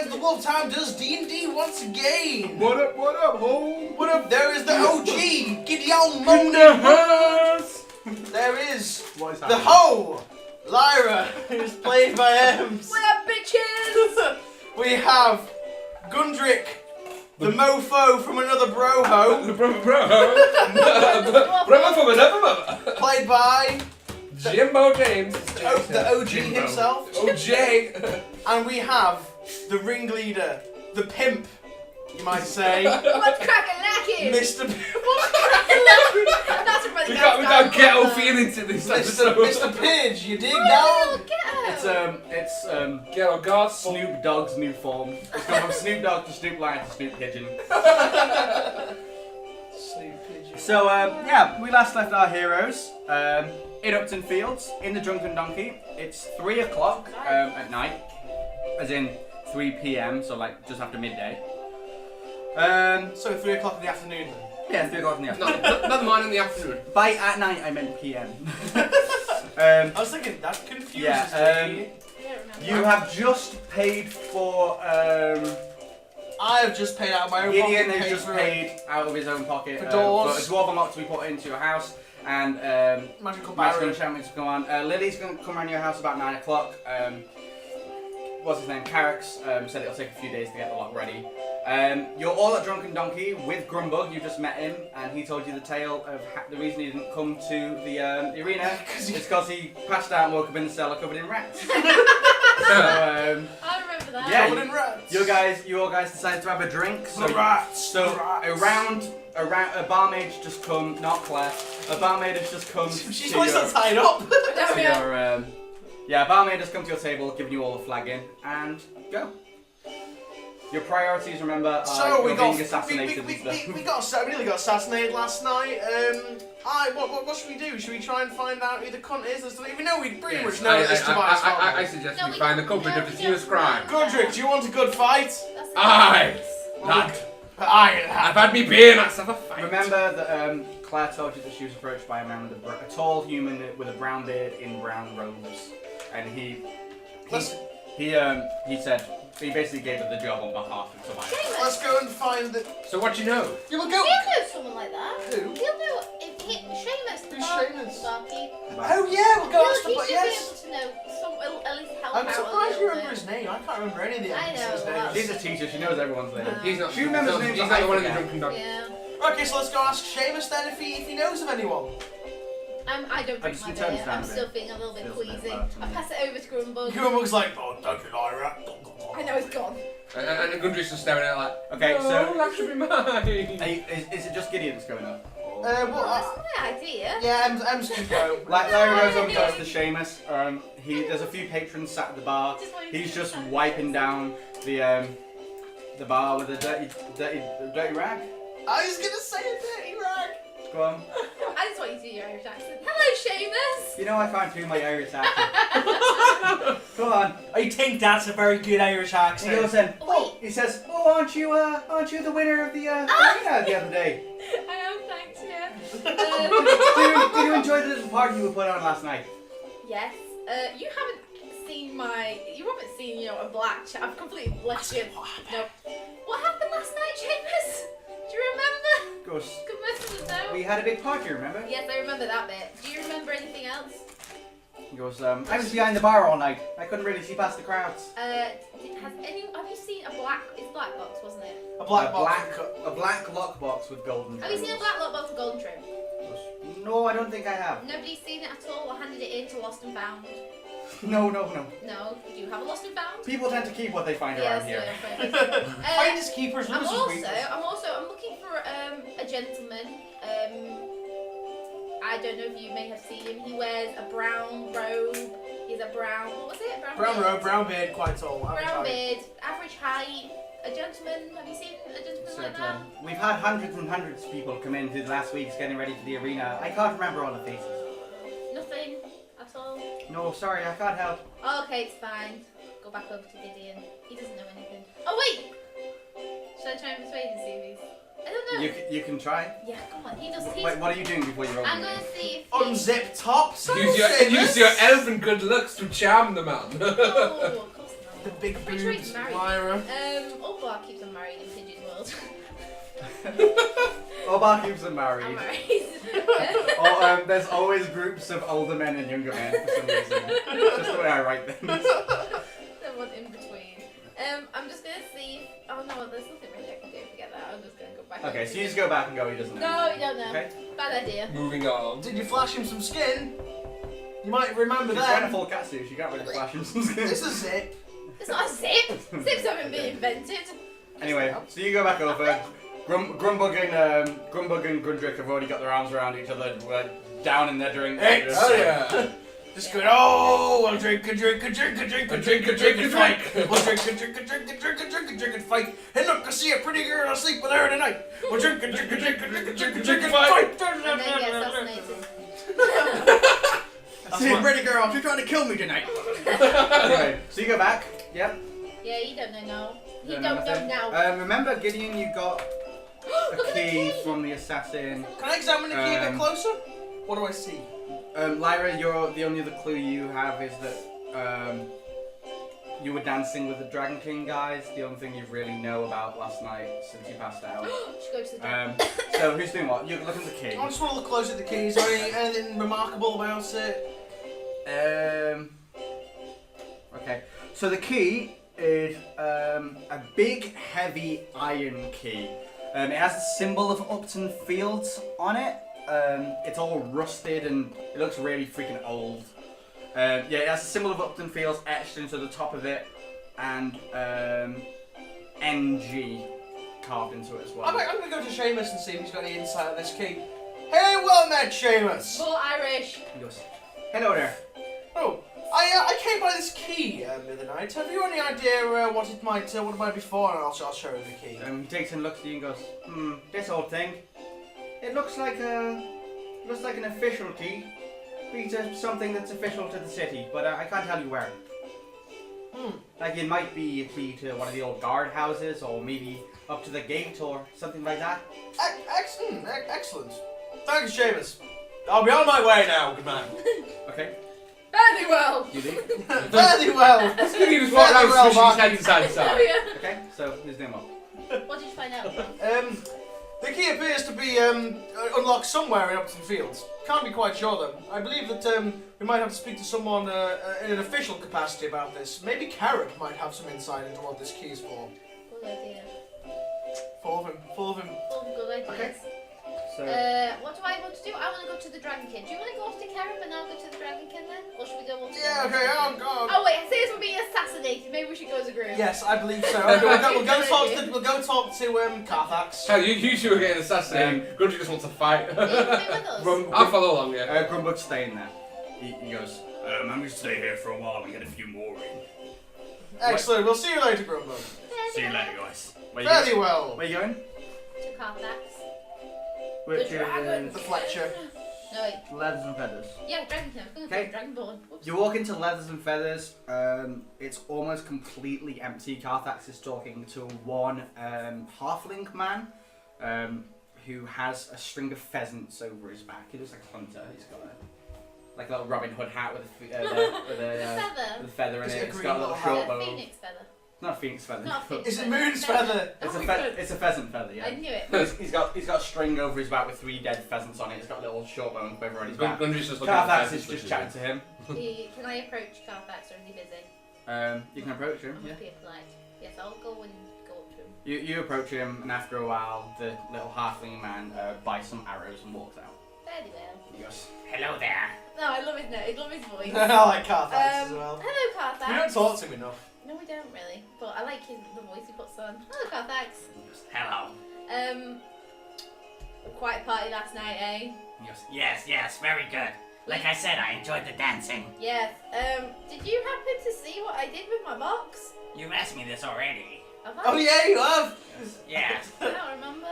friends, the Wolf Town does D&D once again. What up, ho? What up? There is the OG, Gideon In Money. the house. There is What is the happening? Ho, Lyra, who's played by Ems. What up, bitches? We have Gundrick, the mofo from another bro-ho, Bro. Brother from another mother. played by Jimbo James. the OG himself. OJ. And we have the ringleader, the pimp, you might say, What's crackin' lackin'? Mr. What's crackin' lackin'? That's a really We got ghetto feelings in this episode. Mr. Pidge, you dig, Oh, dog? ghetto. It's Ghetto God. Snoop Dogg's new form. It's gone from Snoop Dogg to Snoop Lion to Snoop Pigeon. Snoop Pigeon. So yeah, we last left our heroes in Upton Fields in the Drunken Donkey. It's 3 o'clock at night, as in 3 p.m. So like just after midday. So 3 o'clock in the afternoon then? Yeah, 3 o'clock in the afternoon. Never mind in the afternoon. By at night I meant p.m. I was thinking, that confuses me. I don't remember. You have just paid for. I have just paid out of my own Gideon pocket. has just paid out of his own pocket For doors. for a dwarven unlock to be put into your house, and Magical magical barrier. enchantments to go on. Lily's going to come around your house about 9 o'clock. What's his name? Carrick's said it'll take a few days to get the lock ready. You're all at Drunken Donkey with Grumbug. You just met him, and he told you the tale of the reason he didn't come to the arena is because he passed out and woke up in the cellar covered in rats. So, I remember that. yeah, Covered in rats. you all guys decided to have a drink. So, The rats. so the rats. around a barmaid's just come, not Claire. A barmaid has just come. She's to always your, not tied up. There we to go. your, yeah, a barmaid has come to your table, giving you all a flagon, and go. Your priorities, remember, are So we you're got being assassinated and stuff. we nearly got assassinated last night. What should we do? Should we try and find out who the cunt is? Even though we pretty much know this device. I suggest No, we we- find the culprit no, of this we don't. newest crime. Gundrick, do you want a good fight? That's the Aye. difference. Lad, I've I've had me beer, let's have a fight. Remember that Claire told you that she was approached by a man with a tall human with a brown beard in brown robes, and he said he basically gave her the job on behalf of somebody. Let's go and find the. So what you know? You will He'll go. know someone like that. Who? He'll know if Seamus, the Who's bar- Seamus? barkeep. Oh yeah, we'll go ask the. He But should yes. be able to know some, at least help I'm out surprised a you little remember bit. his name. I can't remember any of the I know, NPCs' well, names. She's a teacher, she knows everyone's name. He's not. She remembers names, He's but not the I one in the forget. drunken dog. Yeah. Okay, so let's go ask Seamus then if he knows of anyone. I don't drink just my turns beer. down I'm a still bit. feeling a little bit Feels a bit queasy. bad to I me. pass it over to Grumbug. Grumbug's like, oh, don't you, Lyra? I know it's gone. And Gundry's just staring at it like, Okay, no, so that should be mine. is it just Gideon that's going up? Or- Well, That's my idea. yeah, Ems can go. Like Larry goes over goes to Seamus. There's a few patrons sat at the bar. He's just wiping down the bar with a dirty rag. I was gonna say a dirty rag. Go on. I just want you to do your Irish accent. Hello, Seamus. You know I can't do my Irish accent. Go on. I think that's a very good Irish He accent. goes in. Wait. He says, "Oh, aren't you the winner of the arena the other day? I am, thanks, yeah. Did you enjoy the little party you put on last night?" Yes. You haven't seen a black chat. I've completely left you. Nope. What happened last night, Seamus? Do you remember? Goes. Good message to know. We had a big party, remember? Yes, I remember that bit. Do you remember anything else? He goes, I was behind the bar all night. I couldn't really see past the crowds. Have you seen a black? It's black box, wasn't it? A black box. a black lockbox with golden. Have you seen a triangles. black lot box with golden trim? No, I don't think I have. Nobody's seen it at all or handed it in to Lost and Found? No. No. Do you have a Lost and Found? People tend to keep what they find Yes, around here. Finders keepers, I'm losers weepers. I'm looking for a gentleman. I don't know if you may have seen him. He wears a brown robe. He's a brown. What was it? Brown beard? robe, brown beard, quite tall. Brown beard, average height. A gentleman. Have you seen a gentleman So, like that? we've had hundreds and hundreds of people come in through the last weeks getting ready for the arena. I can't remember all the faces. Nothing at all. No, sorry, I can't help. Oh, okay, it's fine. Go back over to Gideon. He doesn't know anything. Oh wait! Should I try and persuade him to see these? I don't know. You can try. Yeah, come on. He does. He's... Wait, what are you doing before you roll? I'm gonna see if. Unzip top. So use your Seamus. elven good looks to charm the man. Oh, of course not. The big Pretty sure he's boobs, married. Lyra. Obar keeps them married in Pidge's world. Obar keeps them I'm married. married. Or there's always groups of older men and younger men for some reason. It's just the way I write them. The one in between. I'm just gonna see. Oh no, there's nothing really I can do. Forget that. I'm just gonna go back. Okay, so you just go back and go, he doesn't know. No, you don't know. Okay. Bad idea. Moving on. Did you flash him some skin? You might remember She's wearing a that. full catsuit, she can't really flash him some skin. It's a zip. It's not a zip. Zips haven't been invented. Anyway, so you go back over. Grumbug and Gundrick have already got their arms around each other. We're down in there during. Hey, Oh yeah. Just going, oh, we'll drink and fight. We'll drink and fight. And look, I see a pretty girl asleep with her tonight. We'll drink and fight. And then get assassinated. I see a pretty girl, she's trying to kill me tonight. Anyway, so you go back. Yep. Yeah, you don't know now. You Don't don't know know now. Remember, Gideon, you got Look a at the key from the assassin. Can I examine the key a bit closer? What do I see? Lyra, the only other clue you have is that you were dancing with the Dragon King guys. The only thing you really know about last night since you passed out. Should go to the door. So who's doing what? You're looking at the key. I just want to look closer at the key. Is there anything remarkable about it? Okay. So the key is a big, heavy iron key. It has the symbol of Upton Fields on it. It's all rusted and it looks really freaking old. Yeah, it has the symbol of Upton Fields etched into the top of it, and NG carved into it as well. I'm going to go to Seamus and see if he's got any insight on this key. Hey, well met, Seamus. Full Irish. He goes, "Hello there." Oh, I came by this key the other night. Have you any idea what it might be for? And I'll show him the key. He takes and looks at you and goes, this old thing. It looks like an official key. It's something that's official to the city, but I can't tell you where. Like it might be a key to one of the old guard houses, or maybe up to the gate, or something like that. Excellent, excellent. Thanks, Seamus. I'll be on my way now, good man. Okay. Very well. You leave. Very well. He was walking Very around well, swishing Mark. his head inside the Oh, side. yeah. Okay. So who's doing what? What did you find out? The key appears to be unlocked somewhere in Upton Fields. Can't be quite sure though. I believe that we might have to speak to someone in an official capacity about this. Maybe Carrot might have some insight into what this key is for. Good idea. Full of him. All good ideas. Okay. So What do I want to do? I want to go to the Dragon King. Do you want to go off to Kerem and I'll go to the Dragon King then? Or should we go all together? Yeah, okay, I'll go. Oh wait, it says we're being assassinated. Maybe we should go as a group. Yes, I believe so. Okay, we'll go talk to Carthax. Hell, you two are getting assassinated. Gundry just wants to fight. Yeah, stay with us. I'll follow along, yeah. Grumbug's staying there. He goes, I'm going to stay here for a while and get a few more in. Excellent. We'll see you later, Grumbo. See you later, guys. Very well. Where you going? To Carthax. Which The dragon. The Fletcher. No wait. Leathers and Feathers. Yeah, Dragon King. I was going to Okay. say Dragonborn. Whoops. You walk into Leathers and Feathers. It's almost completely empty. Carthax is talking to one halfling man who has a string of pheasants over his back. He looks like a hunter. He's got a little Robin Hood hat with a feather in Is it. it a It's green got a little hat? short A bow. phoenix feather. Not a phoenix feather. Not a phoenix Is it feather. Moon's feather? It's Oh a my God. it's a pheasant feather, I yeah. knew it. He's got a string over his back with 3 dead pheasants on it. It's got a little short bow and quiver on his back. Gundry's just looking at Carthax the is just chatting to him. Can I approach Carthax or is he busy? You can approach I him. must Yeah. be polite. Yes, I'll go and go up to him. You approach him, and after a while, the little halfling man buys some arrows and walks out. Fairly well. He goes, "Hello there." No, I love his name. I love his voice. I like Carthax as well. Hello, Carthax. We don't talk to him enough. No, we don't really. But I like the voice he puts on. Hello, Carthax. He goes, "Hello." Quite a party last night, eh? He goes, Yes, very good. Like I said, I enjoyed the dancing. Yes. Did you happen to see what I did with my box? You've asked me this already. Have I? Oh yeah, you have. Yes. I don't remember.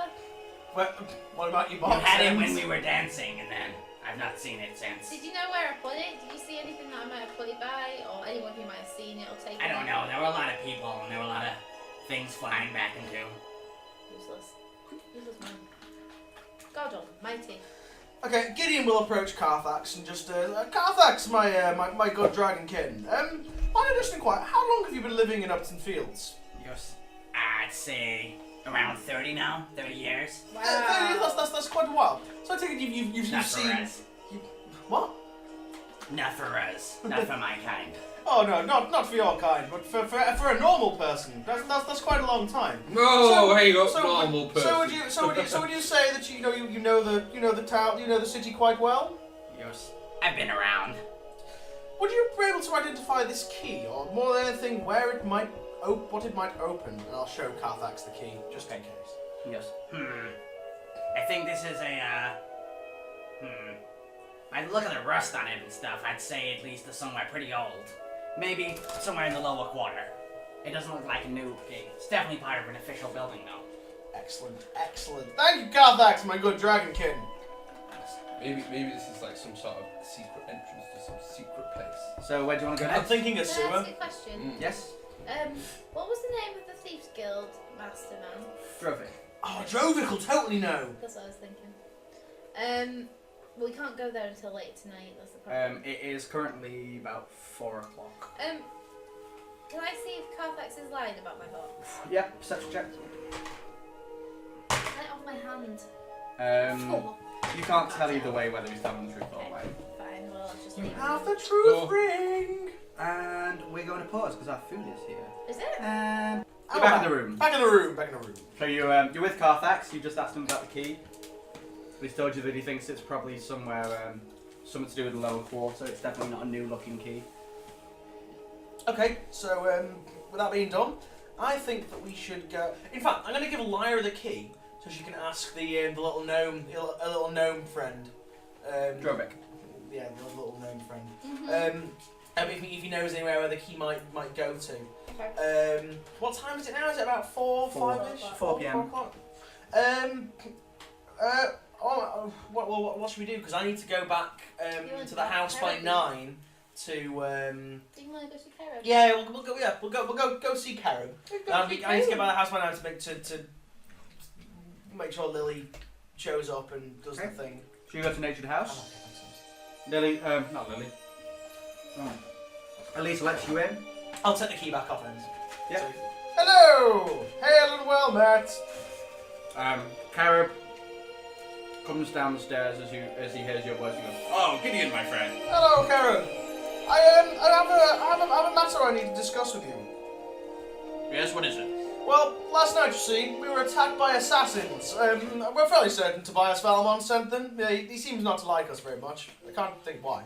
What about your You box? had it ends? when we were dancing, and then I've not seen it since. Did you know where I put it? Did you see anything that I might have put it by? Or anyone who might have seen it or taken it? I don't know. There were a lot of people, and there were a lot of things flying back and forth. Useless. Useless man. God almighty. Okay, Gideon will approach Carthax and just Carthax, my good dragon kin. Might I just quiet. How long have you been living in Upton Fields? Yes. I'd say around 30 now, 30 years. Wow. That's quite a while. So I take it you've Not for seen. us. What? Not for us. Not for my kind. Oh no, not for your kind, but for a normal person. That's quite a long time. No, hey, look, So normal person. So would you say that you know the town, the city quite well? Yes. I've been around. Would you be able to identify this key, or more than anything, where it might what it might open? And I'll show Carthax the key, just in case. Yes. I think this is a, I'd look at the rust on it and stuff. I'd say at least it's somewhere pretty old. Maybe somewhere in the lower quarter. It doesn't look like a new key. It's definitely part of an official building, though. Excellent. Thank you, Carthax, my good dragonkin. Maybe this is like some sort of secret entrance to some secret place. So where do you want to go I'm next? thinking a Can I sewer. ask you a question? Yes. What was the name of the Thieves Guild master man? Drovik. Oh, Drovik will totally know. That's what I was thinking. Well, we can't go there until late tonight. That's the problem. It is currently about 4 o'clock. Can I see if Carthax is lying about my heart? Yep. Perception check. Get it off my hand. Um, you can't tell either way whether he's telling the truth or Okay. lying. Fine. Well, I'll just You leave have it. the truth Oh. ring. And we're going to pause because our food is here. Is it? And Oh, you're back in the room. Back in the room. So you're with Carthax. You just asked him about the key. He's told you that he thinks it's probably somewhere, something to do with the lower quarter. It's definitely not a new-looking key. Okay, so with that being done, I think that we should go. In fact, I'm going to give Lyra the key so she can ask the little gnome friend. Drovik. Yeah, the little gnome friend. If he knows anywhere where the key might go to. Okay. What time is it now? Is it about 4, 5-ish? 4 p.m. o'clock? What should we do? Because I need to go back to the house by 9 to. Do you want to go see Karen? Yeah, we'll go see Karen. I need to get by the house by 9 to make sure Lily shows up and does the thing. So you go to Natured House. Lily, not Lily. Oh. Elise lets you in. I'll take the key back off then. Yeah. So, hello! Hail and well met! Carib comes down the stairs as he hears your voice and goes, "Oh, Gideon, my friend." Hello, Karen. I have a matter I need to discuss with you. Yes, what is it? Well, last night, you see, we were attacked by assassins. We're fairly certain Tobias Valmont sent them. Yeah, he seems not to like us very much. I can't think why.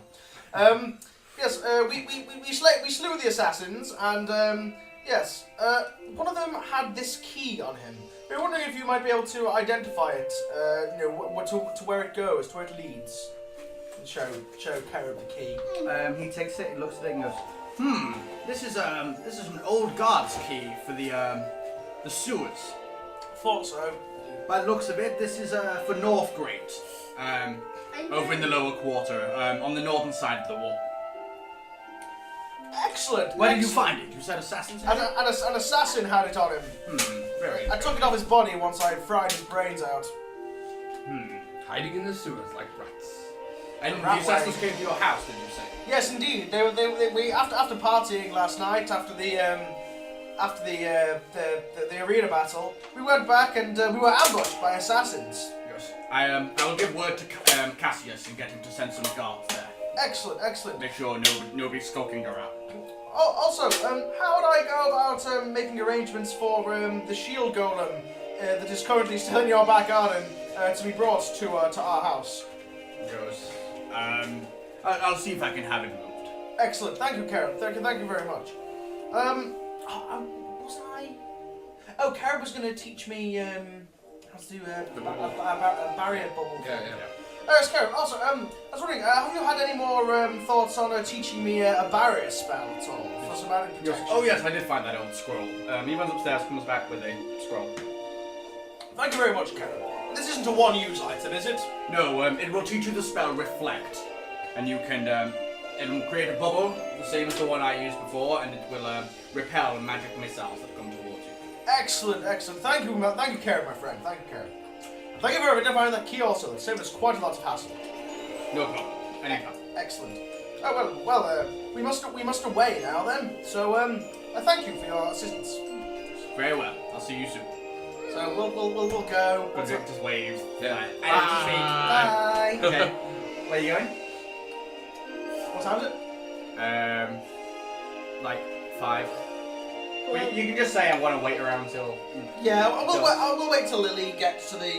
Yes, we slew the assassins, and yes, one of them had this key on him. We were wondering if you might be able to identify it, to where it goes, to where it leads. And show Carib the key. He takes it, looks at it, and goes, This is an old guard's key for the sewers. Thought so. By the looks of it, this is for North Grate, over in the lower quarter, on the northern side of the wall. Excellent. Where did you excellent. find it? You said assassins? An assassin had it on him. Very. I took it off his body once I fried his brains out. Hiding in the sewers like rats. And the Rat assassins way. came to your house, did you say? Yes, indeed. We after partying last night, after the arena battle, we went back and we were ambushed by assassins. Yes. I will give word to Cassius and get him to send some guards there. Excellent, excellent. Make sure nobody's skulking around. Oh, also, how would I go about making arrangements for the shield golem that is currently still in your back garden to be brought to our house? Goes. I'll see if I can have it moved. Excellent. Thank you, Karen. Thank you very much. Was I? Oh, Karen was going to teach me how to do a barrier bubble. Yeah. Yes, Karen. Also, I was wondering, have you had any more thoughts on teaching me a barrier spell at all for some added protection? Oh yes, I did find that old scroll. He runs upstairs, comes back with a scroll. Thank you very much, Karen. This isn't a one-use item, is it? No, it will teach you the spell Reflect, and you can it'll create a bubble, the same as the one I used before, and it will repel magic missiles that come towards you. Excellent, excellent. Thank you, Karen, my friend. Thank you, Karen. Thank you for identifying that key also. It saved us quite a lot of hassle. No problem. Anytime. Excellent. Oh well. We must away now then. So I thank you for your assistance. Very well. I'll see you soon. So we'll go. Godric just waves. Yeah. Bye. Okay. Where are you going? What time is it? Like 5. Well, You can just say I want to wait around till. Yeah, we'll wait till Lily gets to the.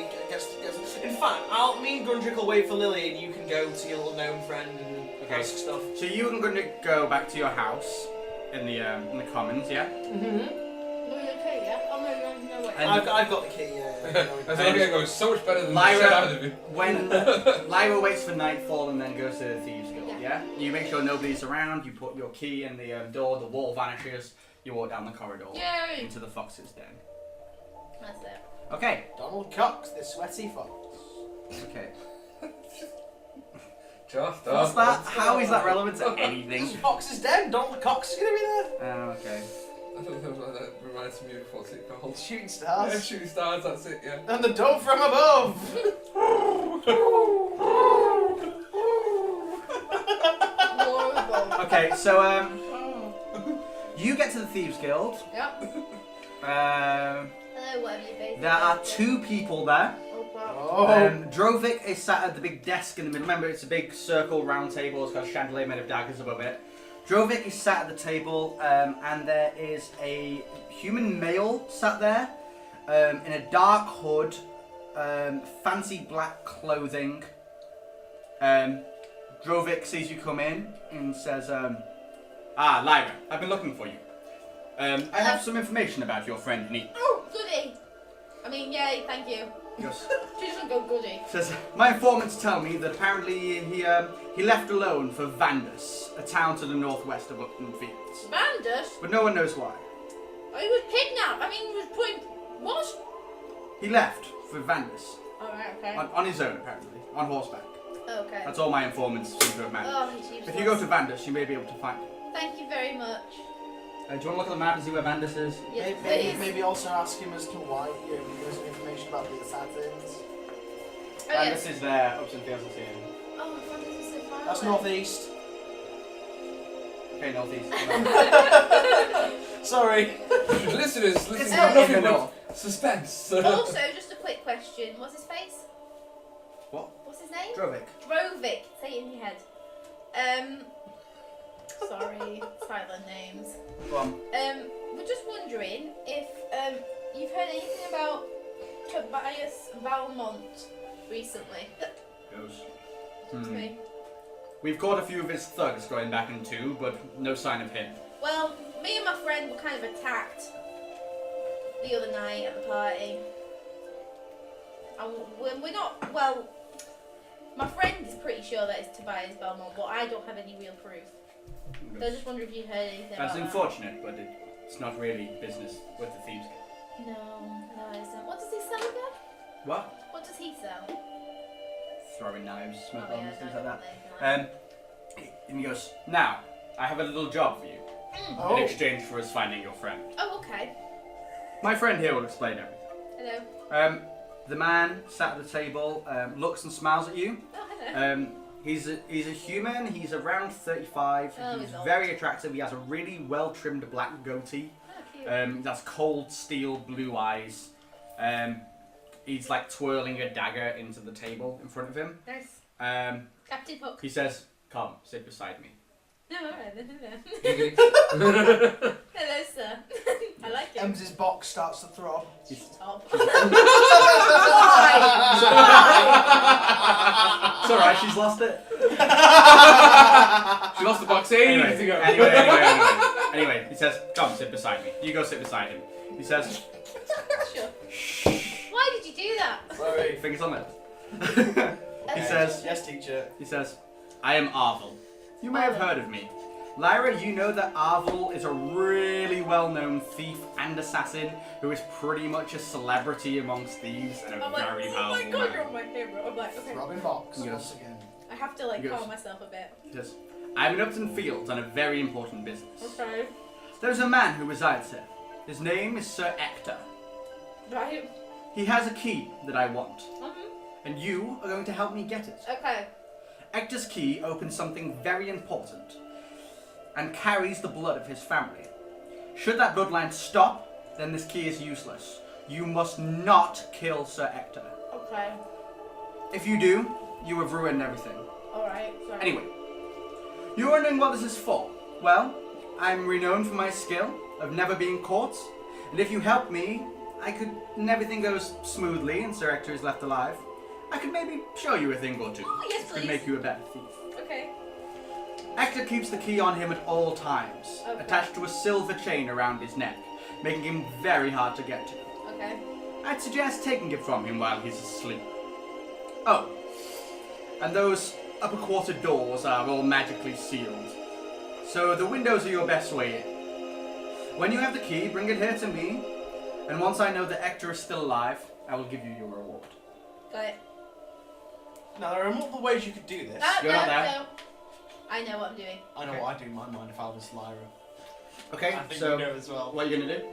In fact, me and Gundrick will wait for Lily, and you can go to your little gnome friend and ask stuff. So you and Gundrick go back to your house in the commons, yeah? Okay, yeah. Oh no, wait. And- I've got the key. That's going to go so much better than the shit out of Lyra, you. when Lyra waits for nightfall and then goes to the Thieves Guild, yeah? You make sure nobody's around, you put your key in the door, the wall vanishes, you walk down the corridor Yay! into the fox's den. That's it. Okay. Donald Cox, the sweaty fox. Okay. Just What's that? How is that relevant to anything? Fox's den. Donald Cox is gonna be there. Oh, okay. I don't know, that reminds me of what's it called? Shooting stars. Yeah, shooting stars, that's it, yeah. And the dove from above. Horrible. Okay, so you get to the Thieves Guild. Yep. Hello, whatever you face. There are 2 people there. Oh, wow. Oh. Drovik is sat at the big desk in the middle. Remember, it's a big circle round table. It's got a chandelier made of daggers above it. Drovik is sat at the table, and there is a human male sat there in a dark hood, fancy black clothing. Drovik sees you come in and says, Lyra, I've been looking for you. I have some information about your friend Neat. Oh, goody. I mean, yay, thank you. Yes. She doesn't go goody. Says, my informants tell me that apparently he left alone for Vandus, a town to the northwest of Upton Fields. Bandus? But no one knows why. Oh, he was kidnapped. I mean, he was putting... What? He left for Vandus. Alright, okay. On his own, apparently. On horseback. Okay. That's all my informants seem to have managed. Oh, he's useless. If you go to Vandus, you may be able to find him. Thank you very much. Do you want to look at the map and see where Vandus is? Yes, Maybe, please. maybe also ask him as to why he knows information about the assassins. Oh, yeah. Vandus is there, Upton Fields is here. Oh, Bandus is so far That's away. northeast. Okay, northeast. Sorry. Listeners, It's listen, not nothing in the but north. suspense. Also, just a quick question. What's his face? What? What's his name? Drovik. Drovik. Say it in your head. Sorry, silent names. Go on. We're just wondering if you've heard anything about Tobias Valmont recently. Goes. It's me. We've caught a few of his thugs going back in 2, but no sign of him. Well, me and my friend were kind of attacked the other night at the party. And we're not, well, my friend is pretty sure that it's Tobias Belmont, but I don't have any real proof. So I just wonder if you heard anything That's about unfortunate, but it's not really business with the Thieves Guild. that. No, it isn't. What does he sell again? What? What does he sell? Throwing knives, smoke Oh, bombs, yeah, things like that. definitely. And he goes, now, I have a little job for you Oh. in exchange for us finding your friend. Oh, okay. My friend here will explain everything. Hello. The man sat at the table, looks and smiles at you. Oh, hello. He's a human. He's around 35. Oh, he's he's old. very attractive. He has a really well-trimmed black goatee. Oh, cute. He has cold steel blue eyes. He's like twirling a dagger into the table in front of him. Nice. Captain Hook. He says, "Come, sit beside me." No, alright then. Giggity. Hello, sir. I like it. Ems's box starts to throb. Stop. It's alright, she's lost it. She lost the box ages ago. Anyway, he says, "Come, sit beside me." You go sit beside him. He says, Sure. Why did you do that? Sorry. fingers on lips. He says, Yes, teacher. "I am Arvel. You may have heard of me. Lyra, you know that Arvel is a really well-known thief and assassin who is pretty much a celebrity amongst thieves and a I'm like, very oh powerful my god, man." you're my hero. I'm like, okay. Robin Box. Yes. Once again. I have to like Yes. calm myself a bit. He says, "I'm in Upton Fields on a very important business. Okay. There's a man who resides here. His name is Sir Ector. Right. He has a key that I want, Mm-hmm. and you are going to help me get it. Okay. Hector's key opens something very important and carries the blood of his family. Should that bloodline stop, then this key is useless. You must not kill Sir Hector. Okay. If you do, you have ruined everything. Alright, sorry. Anyway, you're wondering what this is for. Well, I'm renowned for my skill of never being caught, and if you help me, and everything goes smoothly and Sir Hector is left alive, I could maybe show you a thing or two. Oh, yes, Could please. make you a better thief. Okay. Hector keeps the key on him at all times, Okay. attached to a silver chain around his neck, making him very hard to get to. Okay. I'd suggest taking it from him while he's asleep. Oh, and those upper quarter doors are all magically sealed, so the windows are your best way in. When you have the key, bring it here to me, and once I know that Hector is still alive, I will give you your reward. Got it. Now, there are multiple ways you could do this. You're not there. No. I know what I'm doing. I know Okay. what I'd do in my mind if I was Lyra. Okay, I think so you know as well. what are you going to do?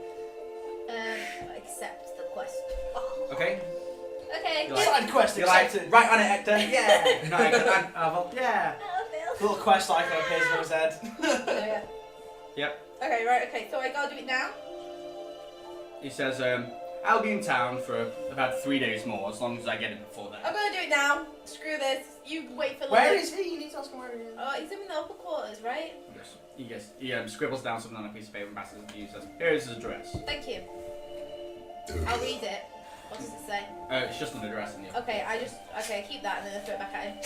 Accept the quest. Oh. Okay, Okay. You're like- Side quest you're like, accepted. right on it, Hector, yeah! Not Hector, yeah! Little quest icon appears in his head. Yeah. Yep. Okay, right, okay, so I gotta do it now? He says, I'll be in town for about 3 days more, as long as I get it before I'm that. gonna do it now. Screw this. You wait for Where Lily. is he? You need to ask him where he is. Oh, he's in the upper quarters, right? He scribbles down something on a piece of paper and passes it to you and says, here's his address. Thank you. I'll read it. What does it say? It's just an address in the Okay, okay, keep that and then I throw it back at him.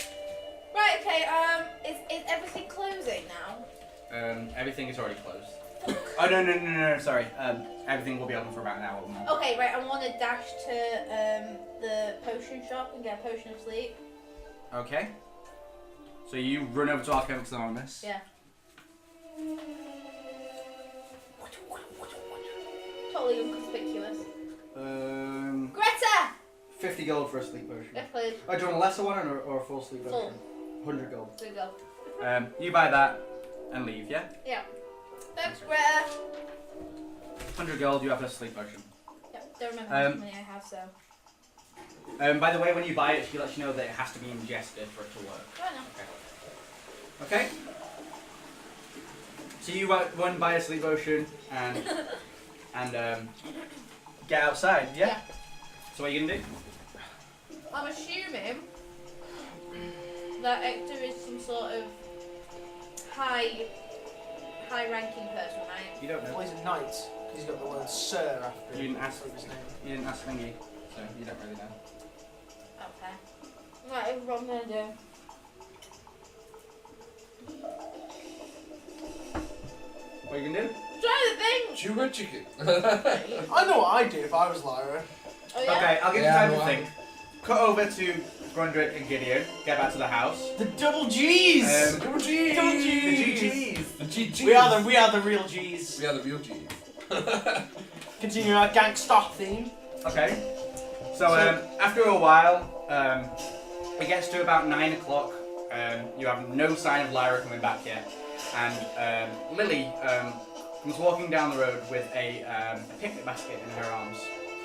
Right, okay, is everything closing now? Everything is already closed. Oh, no, sorry. Everything will be open for about an hour or more. Okay, right, I want to dash to the potion shop and get a potion of sleep. Okay. So you run over to Alchemics Anonymous. Yeah. Totally inconspicuous. Greta! 50 gold for a sleep potion. Yes, please. Oh, do you want a lesser one or a full sleep Full. potion? 100 gold. There you go. You buy that and leave, yeah? Yeah. Thanks, Greta. 100 gold, you have a sleep potion. Yep, don't remember how much money I have, so. By the way, when you buy it, she lets you know that it has to be ingested for it to work. Oh, no. Okay. So you go and buy a sleep potion and get outside, yeah? So what are you gonna do? I'm assuming that Hector is some sort of high-ranking person, right? You don't Well, know. he's a knight. 'Cause he's got the word Sir after You didn't ask. his name. You didn't ask Thingy, so you don't really know. Okay. Right, here's what I'm gonna do. What are you gonna do? Try the thing! Sugar chicken. I know what I'd do if I was Lyra. Oh, yeah? Okay, I'll give Yeah, you time to well, think. Cut over to Grundrick and Gideon. Get back to the house. The double G's! Double G's! The GGs. The GGs. We are the real G's. We are the real G's. Continue our gangster theme. Okay. So after a while, it gets to about 9 o'clock. You have no sign of Lyra coming back yet, and Lily comes walking down the road with a picnic basket in her arms.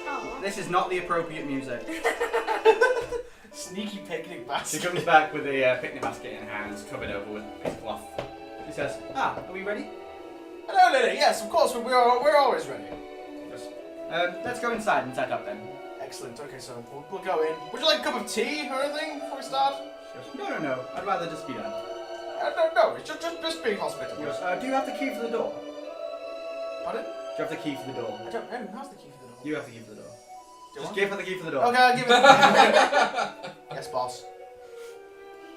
Oh. This is not the appropriate music. Sneaky picnic She basket. comes back with a picnic basket in her hands, covered over with a piece of cloth. She says, "Ah, are we ready?" Hello, Lily. Yes, of course. We're always ready. Yes. Let's go inside and set up then. Excellent. Okay, so we'll go in. Would you like a cup of tea or anything before we start? She goes, No. I'd rather just be done. No. It's just being hospitable. She goes, do you have the key for the door? Pardon? Do you have the key for the door? I don't know. Who has the key for the door? You have the key for the door. Do Just I? give her the key for the door. Okay, I'll give it. Yes, boss.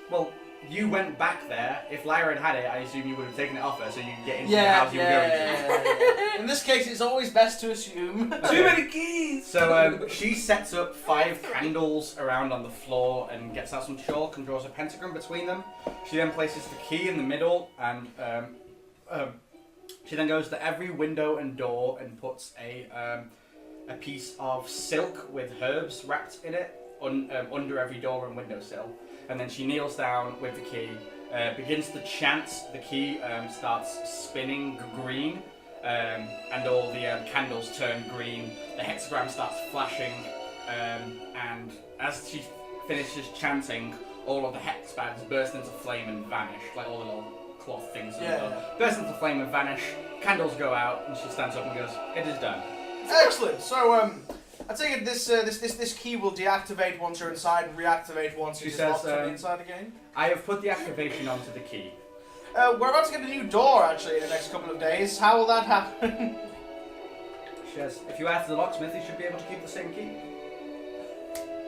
Well, you went back there. If Lyra had it, I assume you would have taken it off her so you could get into the house you were going to. In this case, it's always best to assume. Too many keys. So she sets up 5 candles around on the floor and gets out some chalk and draws a pentagram between them. She then places the key in the middle and she then goes to every window and door and puts a piece of silk with herbs wrapped in it under every door and windowsill. And then she kneels down with the key, begins to chant. The key starts spinning green, and all the candles turn green. The hexagram starts flashing, and as she finishes chanting, all of the hex bags burst into flame and vanish, like all the little cloth things. Yeah. Burst into flame and vanish. Candles go out, and she stands up and goes, "It is done." Excellent. So I take it this key will deactivate once you're inside and reactivate once She it's says, locked from the inside again. I have put the activation onto the key. We're about to get a new door actually in the next couple of days. How will that happen? She says, if you ask the locksmith, he should be able to keep the same key.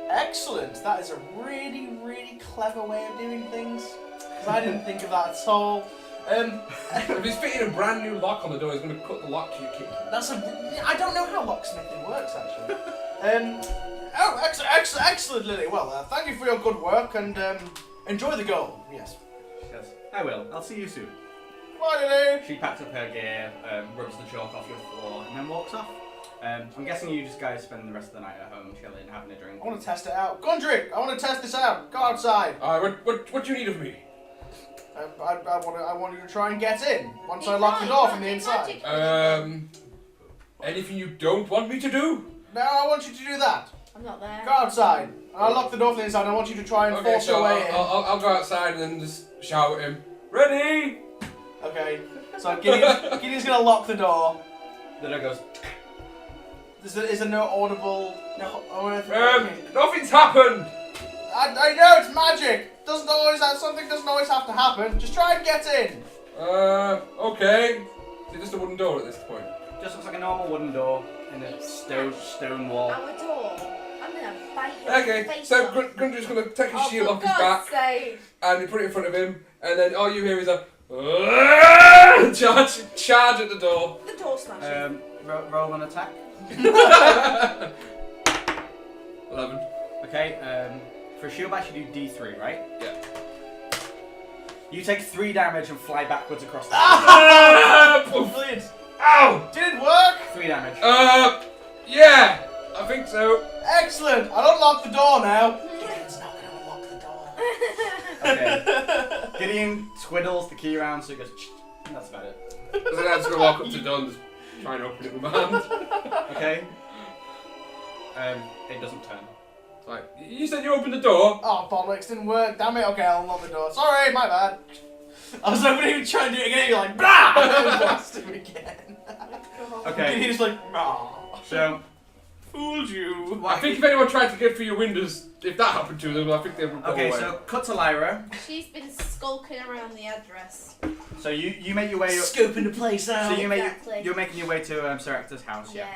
Excellent. That is a really, really clever way of doing things. 'Cause I didn't think of that at all. If he's fitting a brand new lock on the door, he's going to cut the lock key. I don't know how locksmithing works actually. Excellent, Lily. Well, thank you for your good work and enjoy the goal. Yes. She says, I will. I'll see you soon. Bye, Lily. She packs up her gear, rubs the chalk off your floor, and then walks off. I'm guessing you just guys spend the rest of the night at home, chilling, having a drink. I want to test it out. Gundrick, I want to test this out. Go outside. What do you need of me? I want you to try and get in once I lock the door from the inside. Anything you don't want me to do? No, I want you to do that. I'm not there. Go outside. I'll lock the door from the inside. I want you to try and force your way in. I'll go outside and then just shout at him. Ready? Okay. So Gideon's gonna lock the door. The door goes, Is there no audible? Nothing's happened. I know it's magic. Something doesn't always have to happen. Just try and get in. Okay. Is it just a wooden door at this point? just looks like a normal wooden door in a stone wall. Our door. I'm gonna bite your Okay, face so off. Grundy's gonna take his Oh, shield for off his God's back sake. and put it in front of him, and then all you hear is a charge at the door. The door smashes. Roll an attack. 11. Okay, for a shield bash you do D3, right? Yeah. You take 3 damage and fly backwards across the Brilliant. Ow! Did it work? 3 damage. Yeah, I think so. Excellent. I'll unlock the door now. Gideon's not gonna unlock the door. Okay. Gideon twiddles the key around so he goes, and that's about it. So then I'm just gonna walk up to the door and just try and open it with my hand. Okay. It doesn't turn. Like, you said you opened the door. Oh, bollocks, didn't work. Damn it. Okay, I'll unlock the door. Sorry, my bad. I was hoping he would try and do it again. You're like, bah! And then blast him again. Okay. He's like, nah. So, Fooled you. I think if anyone tried to get through your windows, if that happened to them, I think they would go okay, away. so cut to Lyra. She's been skulking around the address. So you make your way up. Scoping the place out. So Exactly. you're making your way to Sir Hector's house, Yeah.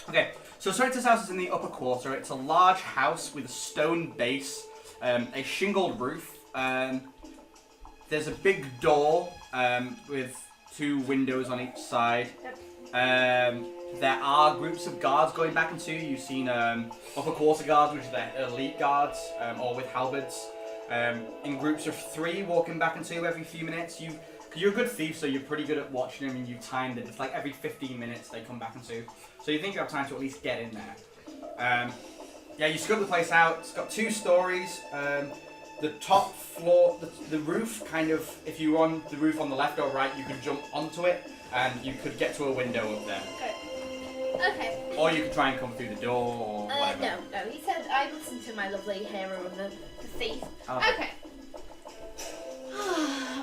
Okay, so Sir Hector's house is in the upper quarter. It's a large house with a stone base, a shingled roof. There's a big door with 2 windows on each side. There are groups of guards going back and two. You've seen upper quarter guards, which are the elite guards, all with halberds. In groups of 3 walking back and two every few minutes. You're a good thief, so you're pretty good at watching them, and you've timed it. It's like every 15 minutes they come back and two. So you think you have time to at least get in there. Yeah, you scope the place out. It's got 2 stories. The top floor, the roof, kind of, if you were on the roof on the left or right, you could jump onto it, and you could get to a window up there. Okay. Or you could try and come through the door, or whatever. No. He said I listened to my lovely hero of the thief. Okay.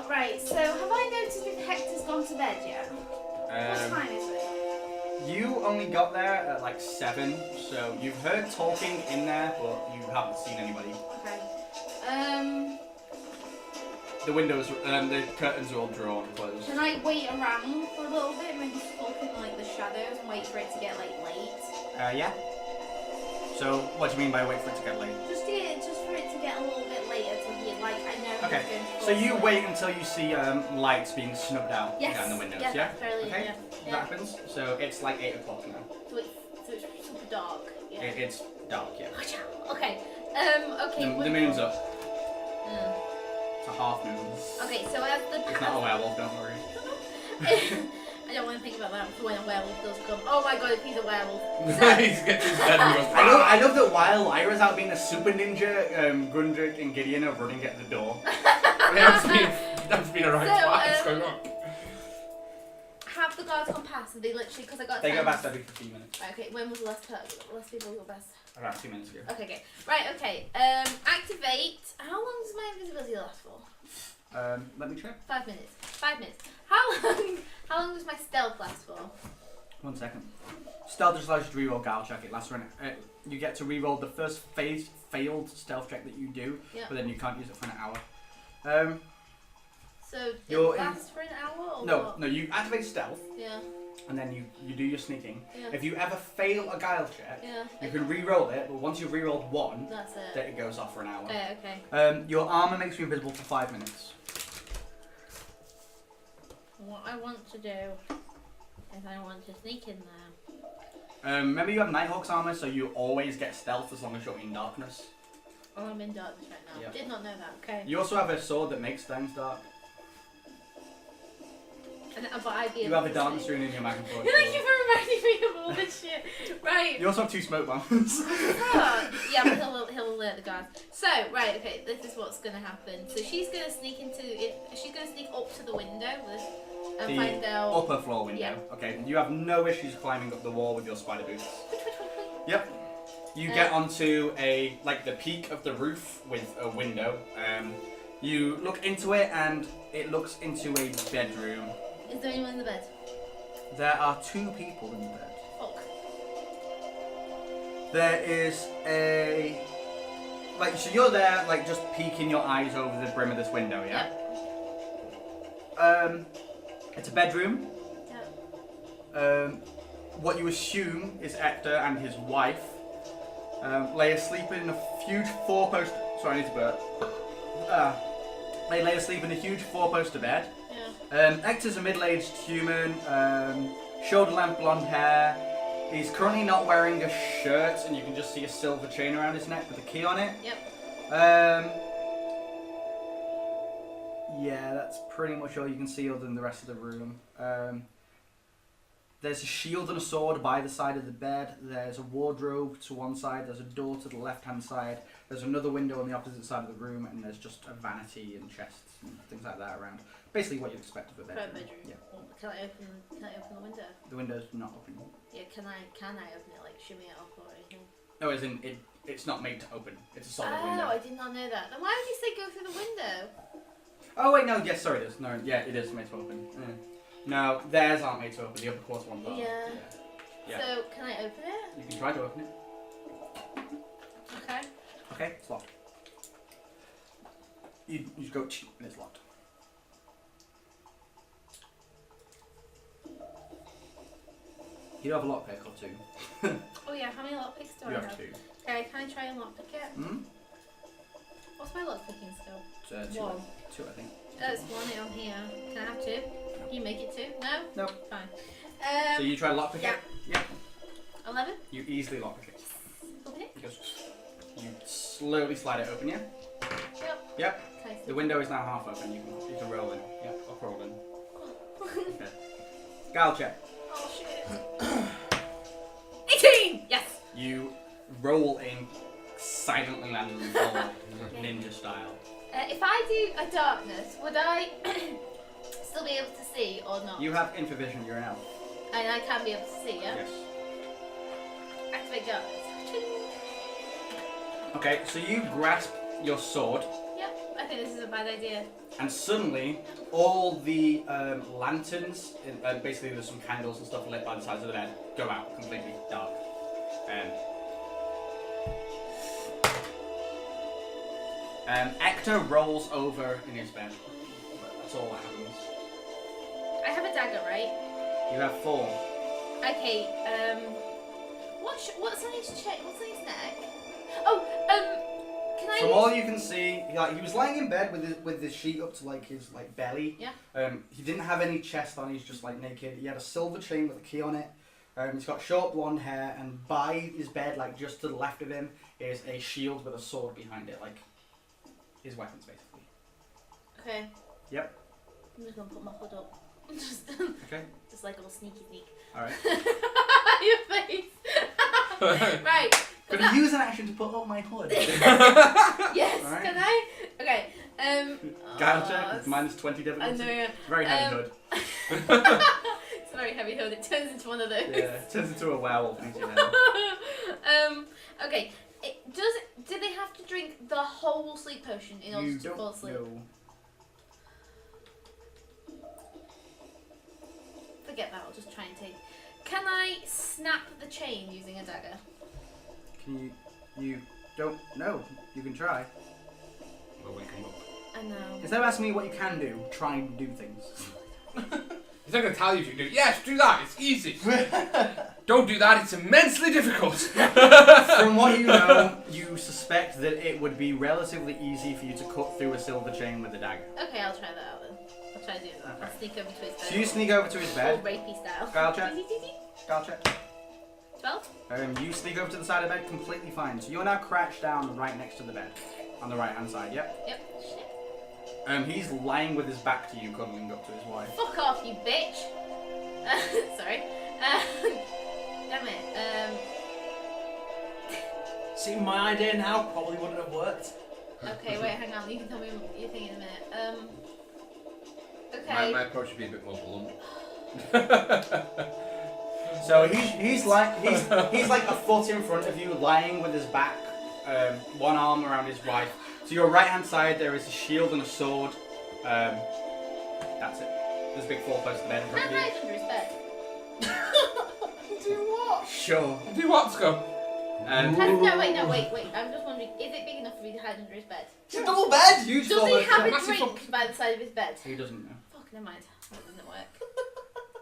Right, so have I noticed if Hector's gone to bed yet? What time is it? You only got there at like 7, so you've heard talking in there, but you haven't seen anybody. Okay. The windows, the curtains are all drawn and closed. Can I wait around for a little bit, maybe skulk in like the shadows and wait for it to get like late? Yeah. So, what do you mean by wait for it to get late? Just for it to get a little bit later to be like I know. Okay. he's going to So you fall asleep. wait until you see lights being snubbed out Yes. down the windows. Yeah. Yeah. Fairly. Okay. Yeah. That happens. So it's like 8 o'clock now. So it's super dark. Yeah. It's dark. Yeah. Watch out. Okay. Okay. The moon's up. Mm. It's a half moon. Okay, so as the It's not a werewolf. Don't worry. I don't want to think about that for when a werewolf does come. Oh my god, if he's a werewolf. He's getting his head and he goes, I love that while Lyra's out being a super ninja, Grundrick and Gideon are running at the door. That's been alright. So, What's going on? Have the guards gone past? Have they literally, because I got They go time. past every 15 minutes. Right, okay, when was the last people go past? Around 2 minutes ago. Okay, okay. Right, okay. Activate. How long does my invisibility last for? Let me check. 5 minutes. 5 minutes. How long does my stealth last for? 1 second. Stealth just allows you to reroll Gal check. It lasts for you get to reroll the first failed stealth check that you do, Yeah. but then you can't use it for an hour. So it You're in- lasts for an hour or No, what? no, you activate stealth, Yeah, and then you do your sneaking. yeah, If you ever fail a Guile check, yeah. you can re-roll it, but once you've re-rolled one, That's it. then it goes off for an hour. Okay, okay. Your armor makes you invisible for 5 minutes. What I want to do is I want to sneak in there. Remember you have Nighthawk's armor, so you always get stealth as long as you're in darkness. Oh, I'm in darkness right now. Yeah. Did not know that. Okay. You also have a sword that makes things dark. But I'd be You able have a to dance see. rune in your magnum forge. Thank you for reminding me of all this shit. Right. You also have 2 smoke bombs. Yeah, but he'll alert the guards. So, right, okay, this is what's gonna happen. So she's gonna sneak she's gonna sneak up to the window and The find out. upper floor window. Yeah. Okay, you have no issues climbing up the wall with your spider boots. Yep. You get onto the peak of the roof with a window. You look into it and it looks into a bedroom. Is there anyone in the bed? There are 2 people in the bed. Fuck. There is so you're there, just peeking your eyes over the brim of this window, yeah? Yep. It's a bedroom. Yep. What you assume is Hector and his wife lay asleep in a huge 4-post. Sorry, I need to burp. They lay asleep in a huge 4-poster bed. Yeah. Hector's a middle-aged human, shoulder-length blonde hair. He's currently not wearing a shirt, and you can just see a silver chain around his neck with a key on it. Yep. Yeah, that's pretty much all you can see other than the rest of the room. There's a shield and a sword by the side of the bed. There's a wardrobe to one side. There's a door to the left-hand side. There's another window on the opposite side of the room, and there's just a vanity and chests and things like that around. Basically, what you'd expect of a bedroom. Bedroom. Yeah. Can I open the window? The window's not open. Yeah. Can I open it, like shimmy it up or anything? No, as in it's not made to open. It's a solid Oh, window. I did not know that. Then why would you say go through the window? Oh wait, no. Yes, sorry. There's no. Yeah, it is made to open. No, theirs aren't made to open. The upper quarter ones are. Yeah. Yeah. So can I open it? You can try to open it. Okay. Okay, it's locked. You just go and it's locked. You do have a lockpick or 2. Oh yeah. How many lockpicks do You I have have? 2. Okay. Can I try and lockpick it? Hmm? What's my lockpicking skill? 2. One. 2, I think. That's one on here. Can I have 2? Can you make it 2? No? No. Fine. So you try to lockpick yeah. it? Yeah. 11? You easily lockpick it. Open it? You slowly slide it open, yeah? Yep. Yep. Okay. The window is now half open. You can roll in. Yep, or crawl in. Okay. Guile check. Oh shit. 18! Yes! You roll in, silently land on the floor, ninja style. If I do a darkness, would I still be able to see or not? You have infravision, you're an elf. And I can be able to see, yeah? Yes. Activate darkness. Okay, so you grasp your sword, Yep, I think this is a bad idea. and suddenly all the lanterns, basically there's some candles and stuff lit by the sides of the bed, go out completely dark. Hector rolls over in his bed. That's all that happens. I have a dagger, right? You have 4. Okay, what's on his chest? What's on his neck? Oh, can I From use... all you can see, he was lying in bed with his sheet up to his belly. Yeah. He didn't have any chest on. He's just naked. He had a silver chain with a key on it. He's got short blonde hair, and by his bed, just to the left of him, is a shield with a sword behind it, his weapons basically. Okay. Yep. I'm just gonna put my hood up. Just Okay. just like a little sneaky sneak. All right. Your face. Right. Could I use an action to put up my hood? Yes. Alright. Can I? Okay. Guile check. Minus 20 I difficulty. know. Yeah. Very heavy hood. It's a very very heavy hood. It turns into one of those. Yeah, it turns into a werewolf into your head. Okay. Do they have to drink the whole sleep potion in order to fall asleep? know. Forget that. I'll just try and take. Can I snap the chain using a dagger? You don't know. You can try. We'll wake him up. I know. Instead of asking me what you can do, try and do things. He's not going to tell you if you can do it. Yes, do that. It's easy. Don't do that. It's immensely difficult. From what you know, you suspect that it would be relatively easy for you to cut through a silver chain with a dagger. Okay, I'll try that out then. I'll try to do that. I'll sneak over to his bed. So you sneak over to his All bed. rapey style. Guile check. Guile check. 12? You sneak over to the side of the bed completely fine. So you're now crouched down right next to the bed. On the right hand side, yep? Yep. Shit. He's lying with his back to you, cuddling up to his wife. Fuck off, you bitch! Sorry. Damn it. See, my idea now probably wouldn't have worked. Okay, wait, hang on. You can tell me your thing in a minute. Okay. My approach would be a bit more blunt. So he's like a foot in front of you, lying with his back, one arm around his wife. To your right hand side there is a shield and a sword. That's it. There's a big 4-post bed in front Can of I you. hide under his bed? Do what? Sure. Do what, Scum? No, wait. I'm just wondering, is it big enough for me to hide under his bed? It's a double bed! Huge Does he 4-post have bed. a Massive drink by the side of his bed? He doesn't know. Fuck, never mind. That doesn't work.